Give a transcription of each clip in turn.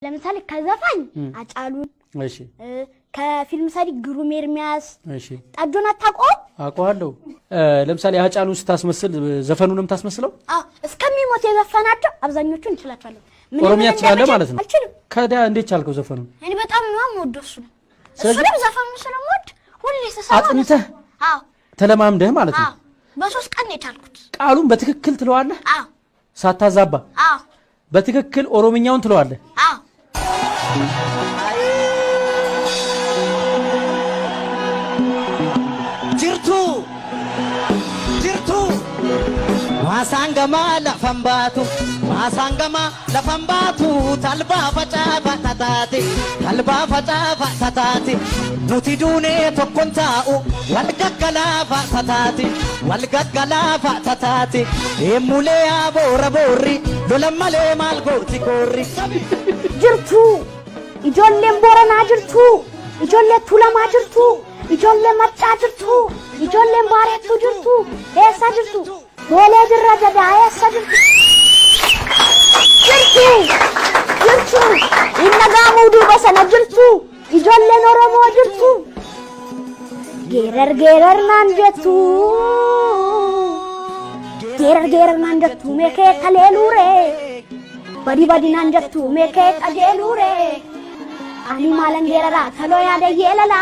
ለምሳሌ ከዘፋኝ አጫሉን እሺ ከፊልም ሰሪ ግሩም ኤርሚያስ እሺ ጠጆን አታውቀው አውቀዋለሁ ለምሳሌ አጫሉን ስታስመስል ዘፈኑንም ታስመስለው እስከሚሞት የዘፈናቸው አብዛኞቹን እንችላቸዋለን ኦሮሚያ ትችላለህ ማለት ነው ከዳ እንዴት ቻልከው ዘፈኑን እኔ በጣም ነው የምወደው እሱንም ዘፈኑን ስለምወድ ሁሌ ተሰማ አጥንተህ አዎ ተለማምደህ ማለት ነው በሶስት ቀን የቻልኩት ቃሉን በትክክል ትለዋለህ አዎ ሳታዛባ አዎ በትክክል ኦሮምኛውን ትለዋለህ አዎ jirtu masangama la fambatu talba faca fatati nuti dune tokkonta'u wal gaggala fatati emule abora borri lolamale mal goti korri jirtu ijoolleen boranaa jirtu ijoollee tulamaa jirtu ijoollee maccaa jirtu ijoolleen baareettu jirtu eessa jirtu boolee jirra jadaa eessa jirtu inna gaamuu duuba sana jirtu ijoolleen oromoo jirtu geerar naan jettu geerar naan jettu meekee kaleeluure badi naan jettu meekee qajeeluure ani maalan geeraraa taloo yaada yeelala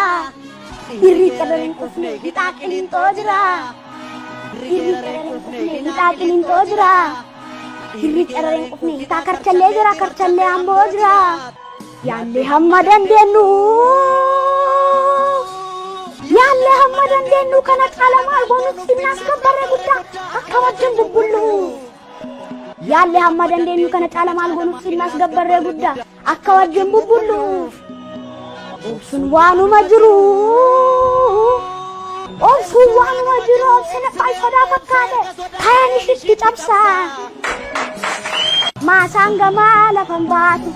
irri qadarin qofne hixaaqiniin toojira irri qadarin qofne hitaa karchallee jira karchallee amboo jira yaallee hamma dandeenyu kana caala maal goonutti እናስከበረ ጉዳ akka wajjin bubbullu yaallee hamma dandeenyu kana caala maal goonutti እናስከበረ ጉዳ akka wajjin bubbullu obsun waanuma jiru obsine faayifada fakkaate kayanishitti cabsa maasangama lafan baatu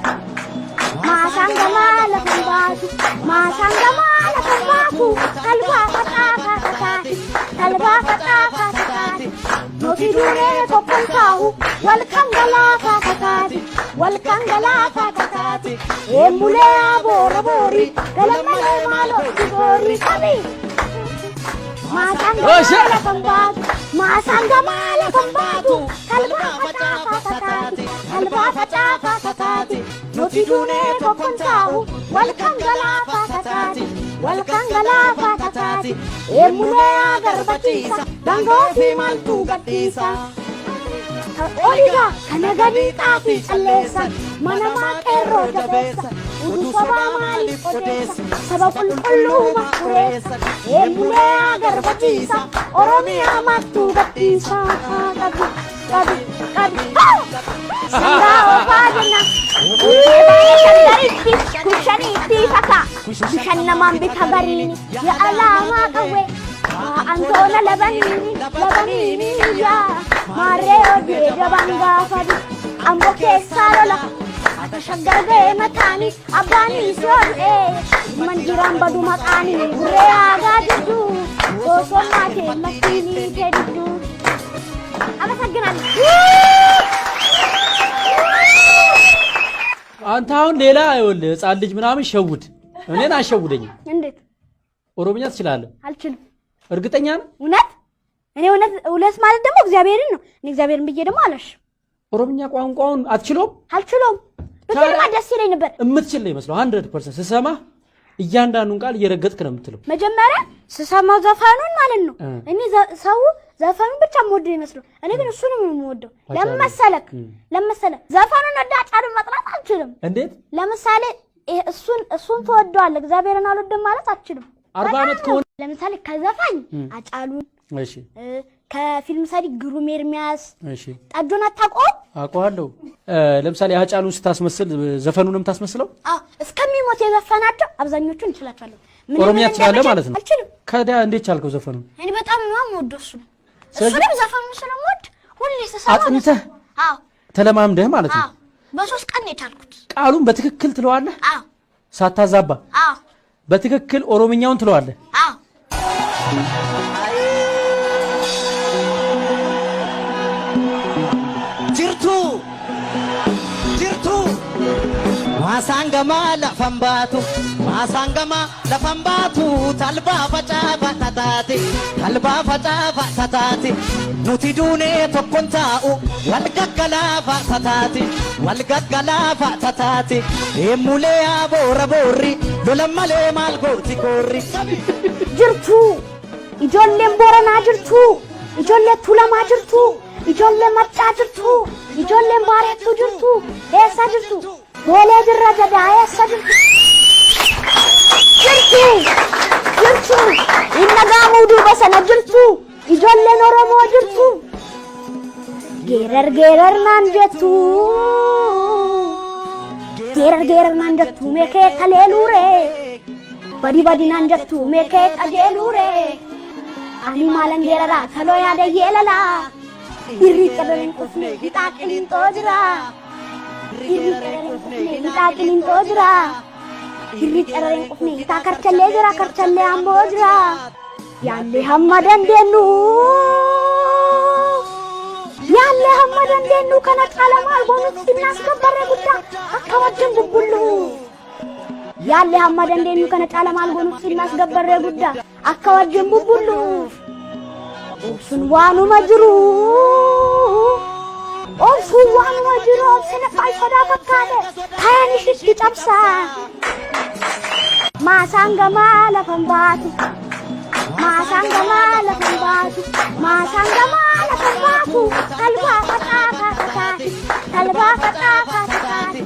talba fataati noti dure tokkon taa'u wal kangalaafa kataati emulee aboora boori galammalee maalootti boori qabi maasangama lafan baatu talba fataati noti dure tokkon taa'u wal kangalaafa kataati emulee agarbachiisa dangoo fi maaltu gadhiisa Oliga kana gadi xaafi calleessa mana maaqeerroo jabeessa udu sabaa maaliif odeessa saba qulqulluu makureessa eemulee agarbachiisa oromiyaa mattuu gadhiisa qabi sangaa ofaa jenna shandaritti kushaniitti fata bishan namaan bita bariini ya alaamaa qawwee Antona labani ya mareo de jabanga fadi ambo kesalola atashaggarge matani abani sole manjiram badu makani gure aga jiddu sosomate masini keddu አመሰግናለሁ አንተ አሁን ሌላ አይወል ህፃን ልጅ ምናምን ሸውድ እኔን አሸውደኝ እንዴት ኦሮምኛ ትችላለህ አልችልም እርግጠኛ ነህ እኔ እውነት ማለት ደግሞ እግዚአብሔርን ነው እኔ እግዚአብሔርን ብዬ ደግሞ አላሽ ኦሮምኛ ቋንቋውን አልችሎም በጣም ደስ ይለኝ ነበር እምትችል ነው ይመስለው 100% ስሰማ እያንዳንዱን ቃል እየረገጥክ ነው የምትለው መጀመሪያ ስሰማው ዘፋኑን ማለት ነው እኔ ሰው ዘፋኑን ብቻ ሞድ ይመስለው እኔ ግን እሱንም የምወደው ለመሰለክ ዘፋኑን አዳጫሩ መጥራት አልችልም እንዴት ለምሳሌ እሱን ተወደዋል እግዚአብሔርን አልወደም ማለት አልችልም 40 አመት ከሆነ ለምሳሌ ከዘፋኝ አጫሉን እሺ ከፊልም ሰሪ ግሩም ኤርሚያስ እሺ ጠጆን አታውቀው አውቀዋለሁ ለምሳሌ አጫሉን ስታስመስል ዘፈኑንም ታስመስለው እስከሚሞት የዘፈናቸው አብዛኞቹን እንችላቸዋለን ኦሮሚያ ትችላለህ ማለት ነው አልችልም ከዳ እንዴት ቻልከው ዘፈኑን እኔ በጣም ነው የምወደው እሱንም ዘፈኑን ስለምወድ ሁሌ ተሰማ አጥንተህ ተለማምደህ ማለት ነው በሶስት ቀን የቻልኩት ቃሉን በትክክል ትለዋለህ ሳታዛባ በትክክል ኦሮምኛውን ትለዋለህ Masangama lafambatu, masangama lafambatu, talba faca fatatati, talba faca fatatati, nuti dune tokkonta'u, walgaggala fatatati, walgaggala fatatati, emule abora borri, lolamale malgoti korri. Jirtu, ijoolleen Booranaa jirtu, ijoollee Tuulamaa jirtu, ijoolleen Maccaa jirtu, ijoolleen Baareettuu jirtu, eessa jirtu? Boolee jirra jedhaa eessa jirtu? Jirtu, inni gaamuu duuba sana jirtu, ijoolleen Oromoo jirtu. Geerar naan jettu, geerar naan jettu meekee taleeluure. Badi naan jettu meekee qajeeluure. Ani maalan geeraraa taloo yaada yeelala. Irri qadareen qufne hixaa qiliinxoo jira. Irri qadareen qufne hixaa qiliinxoo jira. Irri qadareen qufne hixaa karchallee jira karchallee amboo jira. Yaallee hamma dandeenyu. Yaallee hamma dandeenyu kana caala maal goonutti innaas gabbarree guddaa akka wajjin bubbullu. Yaallee hamma dandeenyu kana caala maal goonutti innaas gabbarree guddaa akka wajjin bubbullu. Obsun waanuma jiru. Obsun waanuma jiru. Obsina faayidaa fakkaate. Kayaan ishitti cabsa. Maasaan gamaa lafan baatu. Maasaan gamaa lafan baatu. Maasaan gamaa lafan baatu. Talbaa facaasaa tataati. Talbaa facaasaa tataati.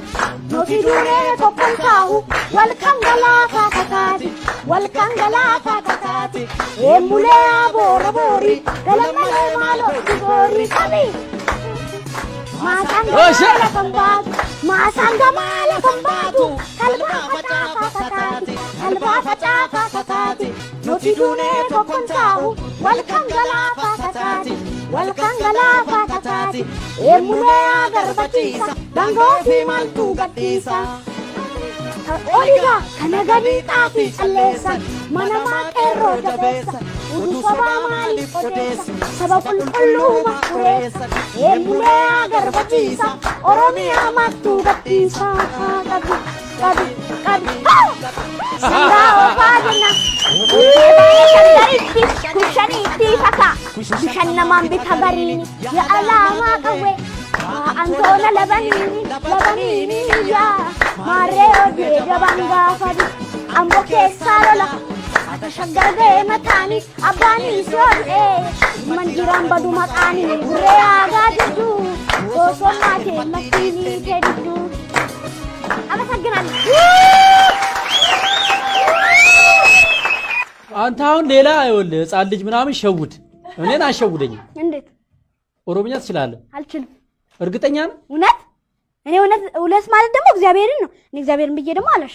Nuti duunee tokkon taa'u. Wal kan galaafaa tataati. Wal kan galaafaa tataati. Emulee aboora boori. Galamalee maaloo boori qabi. Maasaan gamaa lafan baatu. Maasaan gamaa lafan baatu. Talbaa facaasaa tataati. Talbaa facaasaa tataati. Nuti duunee tokkon taa'u. Wal kan galaafaa tataati. Wal kan galaafaa tataati. Emulee agarbachiisa. Dangoo fi maaltuu gadhiisa. Oliga kana gadi xaafi calleessa. Mana maaqeerroo jabeessa. Utuu sabaa maaliif odeessa. Saba qulqulluu bakkureessa. Emulee agarbachiisa. Oromiyaa maaltuu gadhiisa. Qabi. Sangaa ofaa jenna. Shangaritti kushaniitti faka. Bishaan namaan bita bariini. Ya alaamaa qawwee. Antoona labaniini yaa. Maarree hojii jabaan gaafadhu. Amboo keessaa lola. Ata shaggar ga'ee mataanii. Abbaanii soodhee. Manjiraan badu maqaanii. Gurree aagaa jirtu. Osoo maatee makiinii kee diddu. አመሰግናለሁ። አንተ አሁን ሌላ አይወልህ ህፃን ልጅ ምናምን ሸውድ እኔን አሸውደኝ። እንዴት ኦሮምኛ ትችላለህ? አልችልም። እርግጠኛ ነህ? እውነት እኔ እውነት ማለት ደግሞ እግዚአብሔርን ነው። እኔ እግዚአብሔርን ብዬ ደግሞ አላሽ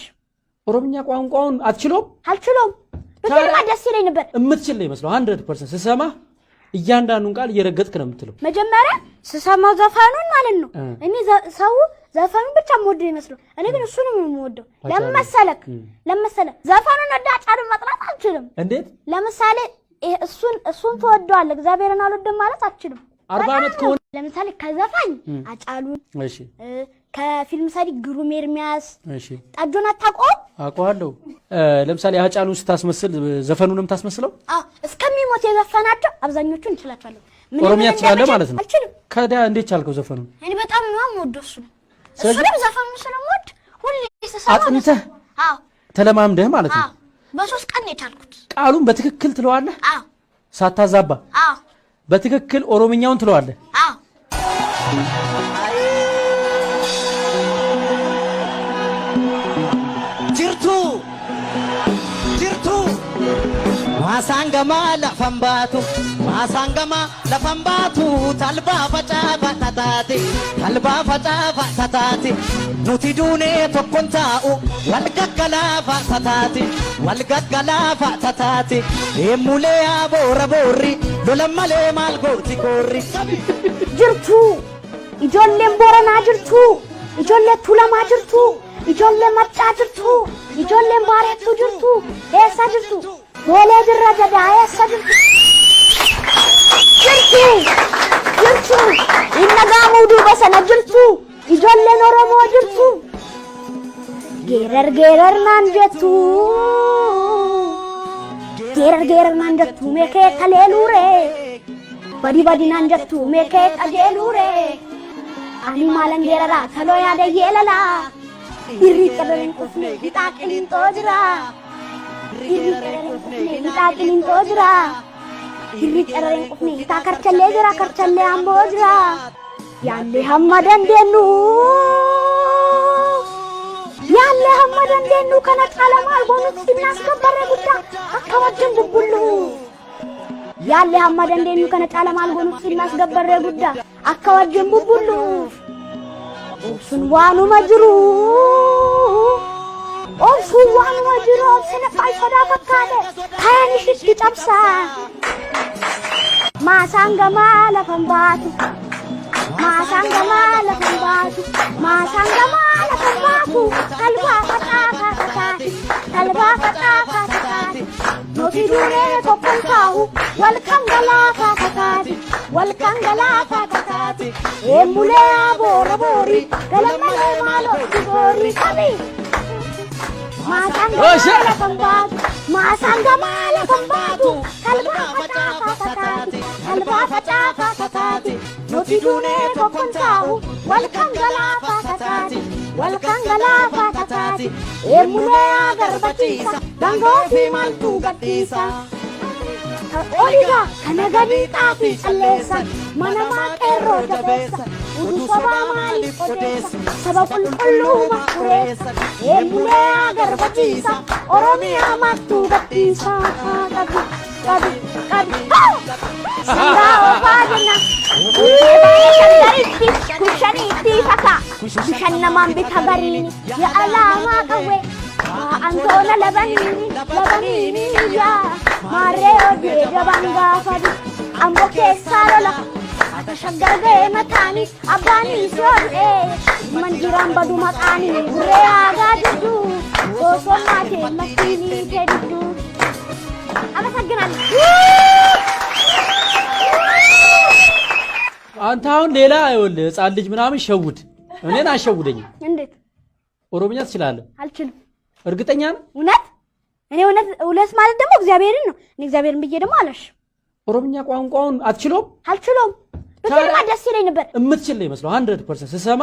ኦሮምኛ ቋንቋውን አትችሎም? አልችሎም። በጣም ደስ ይለኝ ነበር። እምትችል ነው ይመስለው 100% ስሰማ እያንዳንዱን ቃል እየረገጥክ ነው የምትለው። መጀመሪያ ስሰማው ዘፈኑን ማለት ነው እኔ ሰው ዘፈኑን ብቻ ሞድ ይመስለው እኔ ግን እሱንም የምወደው ለምሳሌ ዘፈኑን አዳጫሩን መጥራት አልችልም። እንዴት? ለምሳሌ እሱን ተወደዋለህ እግዚአብሔርን አልወደም ማለት አልችልም። 40 ዓመት ከሆነ ለምሳሌ ከዘፋኝ አጫሉን እሺ ከፊልም ሰሪ ግሩም ኤርሚያስ እሺ ጠጆን አታውቀውም? አውቀዋለሁ። ለምሳሌ አጫሉን ስታስመስል ዘፈኑንም ታስመስለው? እስከሚሞት የዘፈናቸው አብዛኞቹን እንችላቸዋለሁ። ኦሮምኛ ትችላለህ ማለት ነው? አልችልም። ከዳ እንዴት ቻልከው ዘፈኑን? እኔ በጣም ነው የምወደው እሱንም ዘፈኑን ስለምወድ ሁሌ ተሰማው አጥንተህ ተለማምደህ ማለት ነው? በ3 ቀን ነው የቻልኩት። ቃሉን በትክክል ትለዋለህ? ሳታዛባ? በትክክል ኦሮምኛውን ትለዋለህ? jirtu masangama lafambatu talba faca fatatati nuti dune tokkonta'u walgaggala fatatati emule abora borri lolamale malgoti korri jirtu ijoolleen Booranaa jirtu ijoollee Tuulamaa jirtu ijoolleen Maccaa jirtu ijoolleen Baareettuu jirtu eessa jirtu? Boolee jirra jedhaa eessa jirtu? Inni gaamuu duuba sana jirtu ijoolleen Oromoo jirtu. geerar nanjattu geerar nanjattu meekee kaleelure badi nanjattu meekee qajeelure ani maalan geerara taloo yaada yeelala irri qadaren qufne hixaaqiliin toojira irri qadaren qufne hixaaqiliin toojira irri qadaren qufne hixaa karchallee jira karchallee amboo jira yaalle hamma dandeenyu kana caalamaal goonutti inaasgabbarre guddaa akka wajjin bubbullu yaalle hamma dandeenyu kana caalamaal goonutti inaasgabbarre guddaa akka wajjin bubbullu obsun waanuma jiru obsina faayidaa fakkaate kayaan ishitti cabsa maasaan gamaa lafan baatu kalbaa faxaa nuti duunee tokkon taa'u wal kan galaataa kakaati eemulee aboora boori galamalee maalootti boori qabi maasaan gamaa lafan baatu kalbaa faxaa kakaati nuti duunee tokkon taa'u wal kan galaataa kakaati eemulee agarbachiisa gangoo fi maaltuu gadhiisa oliga kana gadii xaafii calleessa mana maaqeerroo jabeessa utuu sabaa maaliif odeessa saba qulqulluu makkureessa eemulee agarbachiisa oromiyaa maaltuu gadhiisa qabi sangaa ofaa jenna kushaniitti faka bishan namaan bita gariini ya alaamaa qawwee antoona labaniini yaa maarree odee jabaan gaafadhu amboo keessaa lola ata shaggar ga'ee mataanii abbaanii soodhee manjiraan badu maqaanii gurree aagaa jidduu osoo maatee makiinii kee jidduu አመሰግናለሁ አንተ አሁን ሌላ አይወልህ ህፃን ልጅ ምናምን ሸውድ እኔን አሸውደኝ እንዴት ኦሮምኛ ትችላለህ አልችልም እርግጠኛ ነህ እውነት እኔ እውነት ማለት ደግሞ እግዚአብሔርን ነው እኔ እግዚአብሔርን ብዬ ደግሞ አላሽ ኦሮምኛ ቋንቋውን አልችሎም በጣም ደስ ይለኝ ነበር እምትችል ነው ይመስለው 100% ስሰማ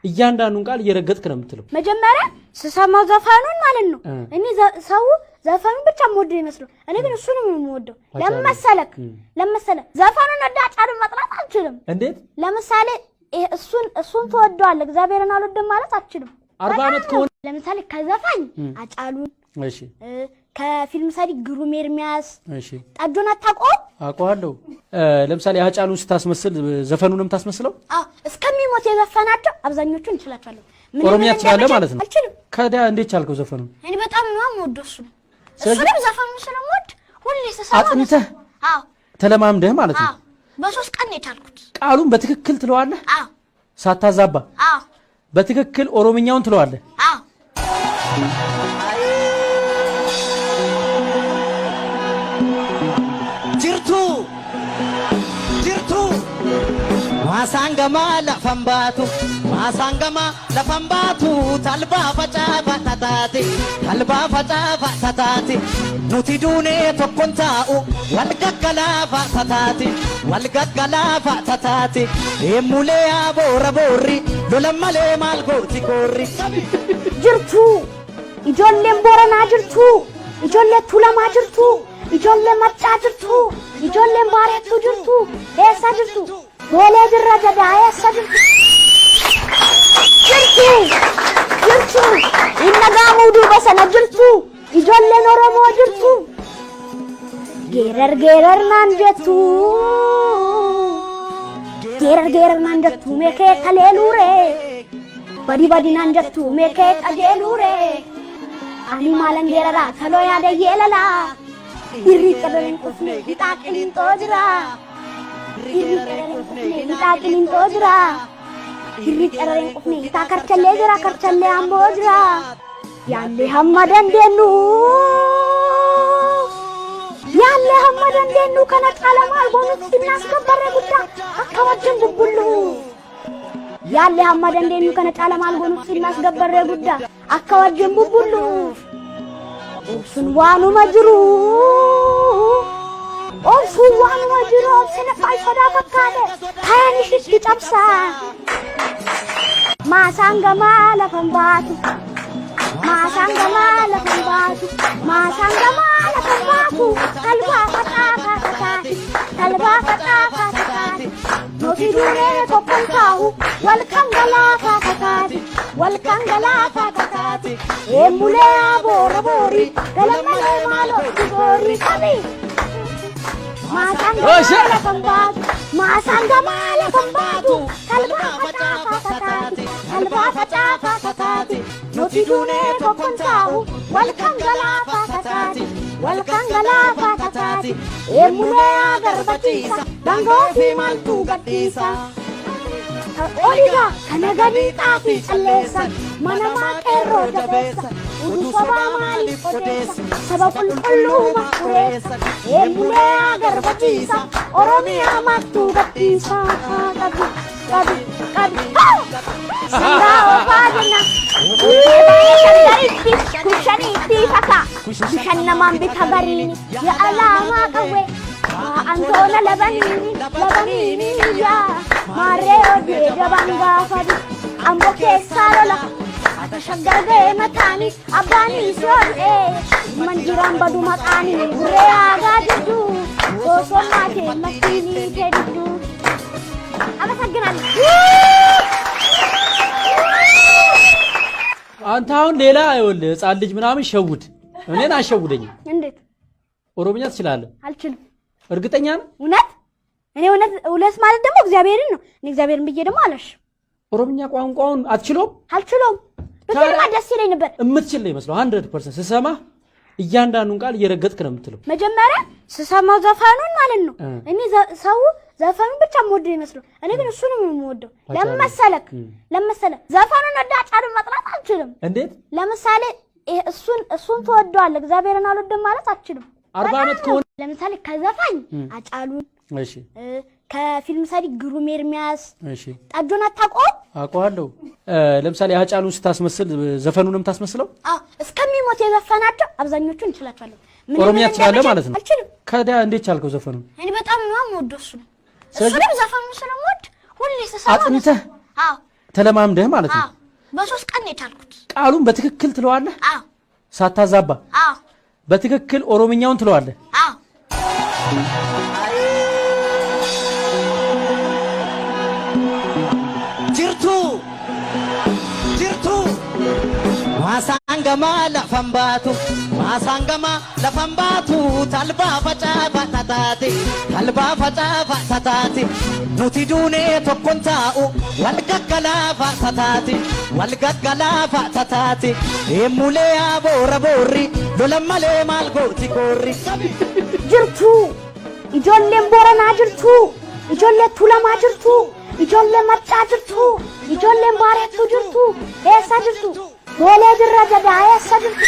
እያንዳንዱን ቃል እየረገጥክ ነው የምትለው መጀመሪያ ስሰማው ዘፈኑን ማለት ነው እኔ ሰው ዘፈኑን ብቻ ሞድ ይመስለው እኔ ግን እሱንም የምወደው ለምሳሌ ዘፈኑን አዳጫሩን መጥራት አልችልም እንዴት ለምሳሌ እሱን ተወደዋለህ እግዚአብሔርን አልወደም ማለት አልችልም 40 አመት ከሆነ ለምሳሌ ከዘፋኝ አጫሉን እሺ ከፊልም ሰሪ ግሩም ኤርሚያስ እሺ ጠጆን አውቀዋለሁ ለምሳሌ አጫሉን ስታስመስል ዘፈኑንም ታስመስለው እስከሚሞት የዘፈናቸው አብዛኞቹን እንችላቸዋለሁ ኦሮሚያ ትችላለህ ማለት ነው አልችልም ከዳ እንዴት ቻልከው ዘፈኑን እኔ በጣም ነው የምወደው እሱንም ዘፈኑን ስለምወድ ሁሌ ተሰማ አጥንተህ ተለማምደህ ማለት ነው በ3 ቀን የቻልኩት ቃሉን በትክክል ትለዋለህ ሳታዛባ በትክክል ኦሮምኛውን ትለዋለህ jirtu masangama lafambatu talba facafa tatati nuti dune tokkonta'u wal gaggalafa tatati emule abora borri lolamale malgoti korri jirtu ijoolleen boranaa jirtu ijoollee tulamaa jirtu ijoollee maccaa jirtu ijoolleen baareettu jirtu eessa jirtu boolee jirra jadaa eessa jirtu inna gaamuu duuba sana jirtu ijoolleen oromoo jirtu geerar naan jettu meekee kaleelure badi naan jettu meekee qajeelure ani maalan geerara taloo yaada yeelala irri qadaren qufne hixaaqiliin toojira irri qadaren qufne hitaa karchallee jira karchallee amboo jira yaalle hamma dandeenyu kana caalamaal goonutti inaasgabbarre guddaa akka wajjin bubbullu yaalle hamma dandeenyu kana caalamaal goonutti inaasgabbarre guddaa akka wajjin bubbulluuf obsuun waanuma jiru obsuun waanuma jiru obsina faayidaa fakkaate kan ishitti cabsaa maasaan gamaa lafan baatu maasaan gamaa lafan baatu maasaan gamaa lafan baatu talbaa faxaafa taataati talbaa faxaafa taataati nuti duunee tokkon taa'u wal kan galaafa taataati wal kan galaafa taataati eemulee aboora boori galamalee maaloo boori qabi maasaan gamaa lafan baatu maasaan gamaa lafan baatu talbaa faxaafa taataati talbaa faxaafa taataati nuti duunee tokkon taa'u wal kan galaafa taataati wal kan galaafa taataati eemulee agarbachiisa dangoo fi maaltu gadhiisa oliga kana gadi xaafi calleessa mana maaqeerroo jabeessa udu sabaa maaliif odeessa saba qulqulluu maqureessa eemulee agarbachiisa oromiyaa maaltu gadhiisa qabi qabi qabi sangaa ofaadina kushaniitti faka kushan namaan bita bariini ya alaamaa qawwee antoona labaniini yaa maarree odee jabaan gaafadhu ambo keessaa lola ata shaggargee mataanii abbaanii soodhee manjiraan badu maqaanii guree aagaa jirtu osoo maatee makkiinii jedhu አመሰግናለሁ አንተ አሁን ሌላ አይወልህ ህፃን ልጅ ምናምን ሸውድ እኔን አሸውደኝ እንዴት ኦሮምኛ ትችላለህ አልችልም እርግጠኛ ነህ እውነት እኔ እውነት ማለት ደግሞ እግዚአብሔርን ነው እኔ እግዚአብሔርን ብዬ ደግሞ አላሽ ኦሮምኛ ቋንቋውን አልችልም በጣም ደስ ይለኝ ነበር እምትችል ነው ይመስለው 100% ስሰማ እያንዳንዱን ቃል እየረገጥክ ነው የምትለው መጀመሪያ ስሰማው ዘፈኑን ማለት ነው እኔ ሰው ዘፈኑን ብቻ ሞድ ይመስለው እኔ ግን እሱንም የምወደው ለምሳሌክ ዘፈኑን ወዳጫሉ መጥራት አልችልም እንዴት ለምሳሌ እሱን ተወደዋል እግዚአብሔርን አልወደም ማለት አልችልም 40 አመት ከሆነ ለምሳሌ ከዘፋኝ አጫሉን እሺ ከፊልም ሰሪ ግሩም ኤርሚያስ እሺ ጠጆና ታቆም አቋለው ለምሳሌ አጫሉን ስታስመስል ዘፈኑንም ታስመስለው እስከሚሞት የዘፈናቸው አብዛኞቹን እንችላቸዋለሁ ኦሮሚያ ትችላለህ ማለት ነው አልችልም ከዳ እንዴት ቻልከው ዘፈኑን እኔ በጣም ነው የምወደው እሱንም ዘፈኑን ስለምወድ ሁሌ ስሰማ አጥንተህ ተለማምደህ ማለት ነው በሶስት ቀን የቻልኩት ቃሉን በትክክል ትለዋለህ ሳታዛባ በትክክል ኦሮምኛውን ትለዋለህ ማሳንገማ ለፈንባቱ talba facafa tatati nuti duune tokkon taa'u wal gaggalafa tatati eemulee aboora boorri lolammalee maal gooti goorri jirtu ijoolleen booranaa jirtu ijoollee tulamaa jirtu ijoollee maccaa jirtu ijoolleen baareettu jirtu eessa jirtu boolee dirra jadaa eessa jirtu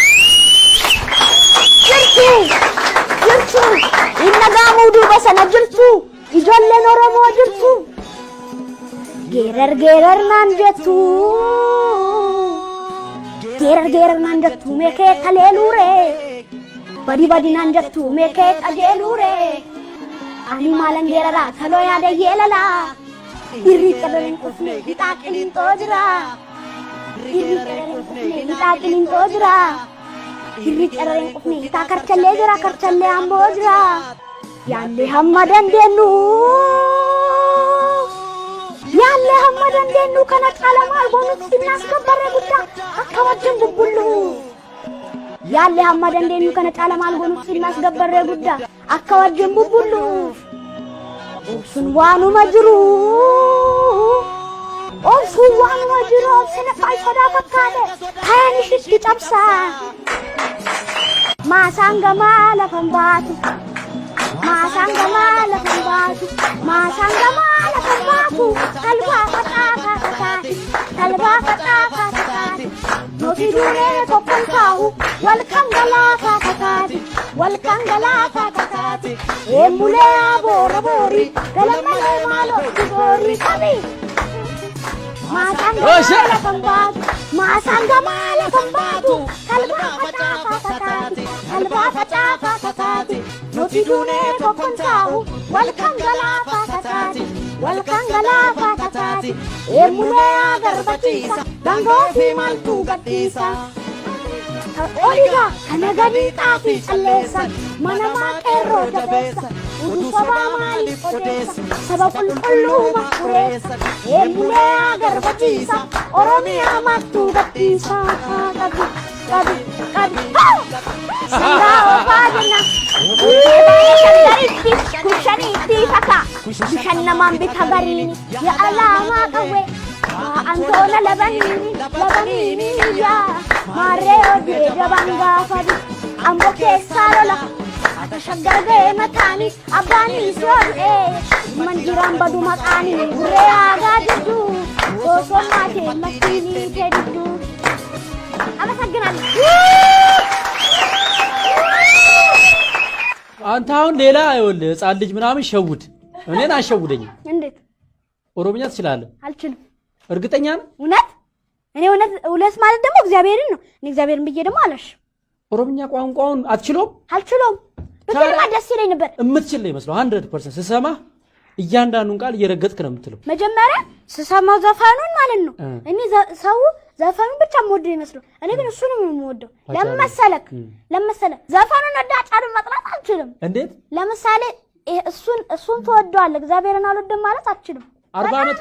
innagaamuu duuba sana jirtu ijoolleen oromoo jirtu geerar naan jettu geerar naan jettu meekee kaleeluure badi naan jettu meekee qajeeluure ani maalan geeraraa taloo yaada yeelala irri qedaleen qofne hixaa qiliintoo jira irri qedaleen qofne hixaa karchallee amboo jira yaalle hamma dandeenyu kana caalamaa goonutti sinnaasgabbarree guddaa akka wajjin bubbullu yaalle hamma dandeenyu kana caalamaa goonutti sinnaasgabbarree guddaa akka wajjin bubbullu obsuun waanuma jiru obsina faayidaa fakkaate kan ishitti cabsaa maasaan gamaa lafan baatu talbaa faxaafa taataati nuti duunee tokkon taa'u wal kan galaafa taataati eemulee aboora boori galamalee maaloo boori qabi maasaan gamaa lafan baatu ማሳንጋ ማለፈንባቱ ከልባ ፈጫፋታቲ ከልባ ፈጫፋታቲ ኖቲዱኔ ኮኮንታው ወልካንገላፋታቲ ወልካንገላፋታቲ ኤሙኔ አገርበቺሳ ዳንጎፊ ማልቱ ገዲሳ ኦሪጋ ከነገኒ ጣፊ ጨሌሳ መነማ ቄሮ ጀቤሳ udu saba maaliif odeessa saba qulqulluma qureessa eemmulee agarbachiisa oromiyaa mattuu gadhiisa qabi sangaa ofaa jenna shandaritti kushaniitti faka bishan namaan bita gariini ya alaamaa qawwe antoona labaniini yaa maarree hojii jaban gaafadi ambo keessaa lola Shagarge matani abani soe manjiram badu makani gure aga jiddu so mate masini teddu አመሰግናለሁ አንተ አሁን ሌላ አይወልህ ህፃን ልጅ ምናምን ሸውድ እኔን አሸውደኝ እንዴት ኦሮምኛ ትችላለህ አልችልም እርግጠኛ ነህ እውነት እኔ እውነት ማለት ደግሞ እግዚአብሔርን ነው እኔ እግዚአብሔርን ብዬ ደግሞ አላሽ ኦሮምኛ ቋንቋውን አልችሎም በጣም ደስ ይለኝ ነበር እምትችል ነው ይመስለው 100% ስሰማ እያንዳንዱን ቃል እየረገጥክ ነው የምትለው መጀመሪያ ስሰማው ዘፈኑን ማለት ነው እኔ ሰው ዘፈኑን ብቻ ሞድ ይመስለው እኔ ግን እሱንም የምወደው ለምሳሌክ ዘፈኑን አዳጫሩ መጥራት አልችልም እንዴት ለምሳሌ እሱን ተወደዋል እግዚአብሔርን አልወደም ማለት አልችልም 40 አመት